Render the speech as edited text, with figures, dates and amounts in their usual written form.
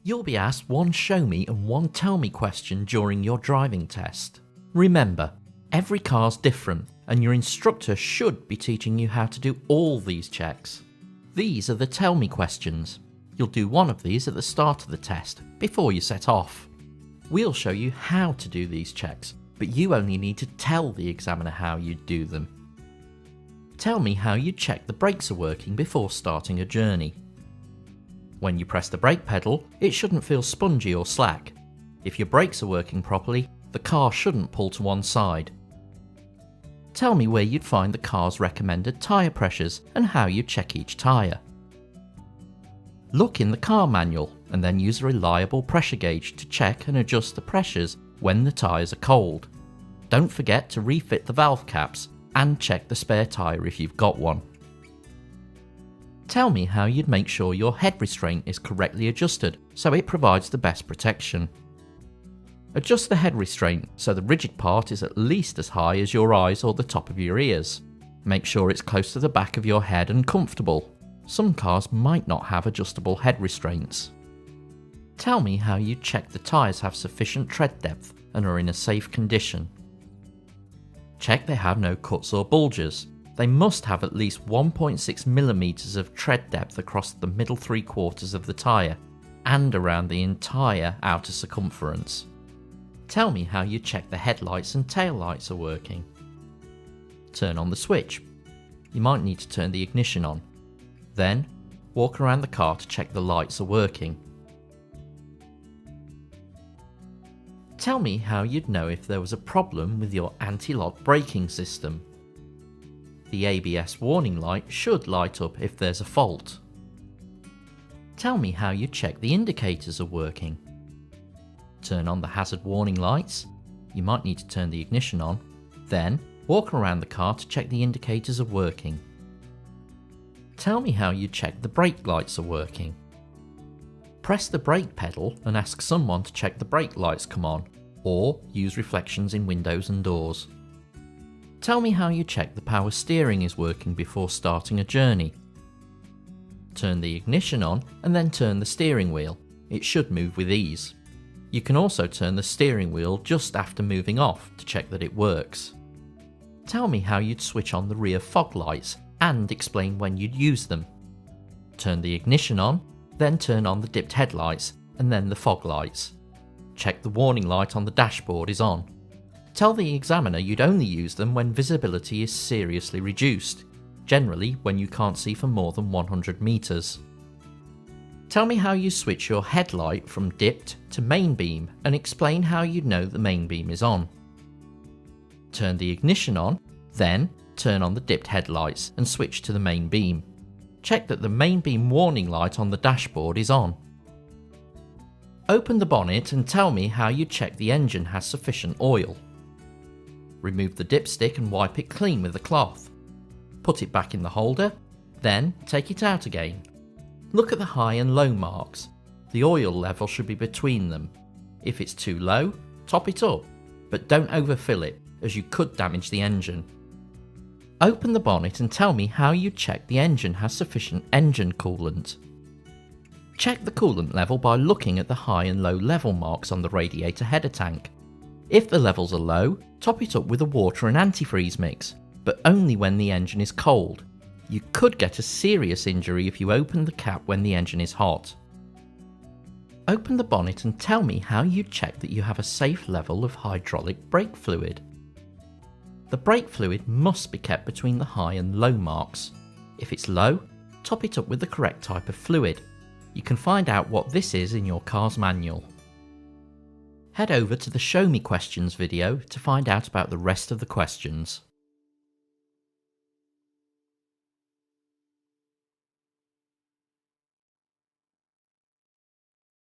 You'll be asked one show me and one tell me question during your driving test. Remember, every car's different and your instructor should be teaching you how to do all these checks. These are the tell me questions. You'll do one of these at the start of the test, before you set off. We'll show you how to do these checks, but you only need to tell the examiner how you'd do them. Tell me how you check the brakes are working before starting a journey. When you press the brake pedal, it shouldn't feel spongy or slack. If your brakes are working properly, the car shouldn't pull to one side. Tell me where you'd find the car's recommended tyre pressures and how you check each tyre. Look in the car manual and then use a reliable pressure gauge to check and adjust the pressures when the tyres are cold. Don't forget to refit the valve caps and check the spare tyre if you've got one. Tell me how you'd make sure your head restraint is correctly adjusted so it provides the best protection. Adjust the head restraint so the rigid part is at least as high as your eyes or the top of your ears. Make sure it's close to the back of your head and comfortable. Some cars might not have adjustable head restraints. Tell me how you check the tyres have sufficient tread depth and are in a safe condition. Check they have no cuts or bulges. They must have at least 1.6mm of tread depth across the middle 3/4 of the tyre and around the entire outer circumference. Tell me how you check the headlights and tail lights are working. Turn on the switch. You might need to turn the ignition on. Then, walk around the car to check the lights are working. Tell me how you'd know if there was a problem with your anti-lock braking system. The ABS warning light should light up if there's a fault. Tell me how you check the indicators are working. Turn on the hazard warning lights. You might need to turn the ignition on. Then, walk around the car to check the indicators are working. Tell me how you check the brake lights are working. Press the brake pedal and ask someone to check the brake lights come on, or use reflections in windows and doors. Tell me how you check the power steering is working before starting a journey. Turn the ignition on and then turn the steering wheel. It should move with ease. You can also turn the steering wheel just after moving off to check that it works. Tell me how you'd switch on the rear fog lights and explain when you'd use them. Turn the ignition on, then turn on the dipped headlights and then the fog lights. Check the warning light on the dashboard is on. Tell the examiner you'd only use them when visibility is seriously reduced, generally when you can't see for more than 100 meters. Tell me how you switch your headlight from dipped to main beam and explain how you know the main beam is on. Turn the ignition on, then turn on the dipped headlights and switch to the main beam. Check that the main beam warning light on the dashboard is on. Open the bonnet and tell me how you check the engine has sufficient oil. Remove the dipstick and wipe it clean with a cloth. Put it back in the holder, then take it out again. Look at the high and low marks. The oil level should be between them. If it's too low, top it up, but don't overfill it as you could damage the engine. Open the bonnet and tell me how you check the engine has sufficient engine coolant. Check the coolant level by looking at the high and low level marks on the radiator header tank. If the levels are low, top it up with a water and antifreeze mix, but only when the engine is cold. You could get a serious injury if you open the cap when the engine is hot. Open the bonnet and tell me how you check that you have a safe level of hydraulic brake fluid. The brake fluid must be kept between the high and low marks. If it's low, top it up with the correct type of fluid. You can find out what this is in your car's manual. Head over to the Show Me Questions video to find out about the rest of the questions.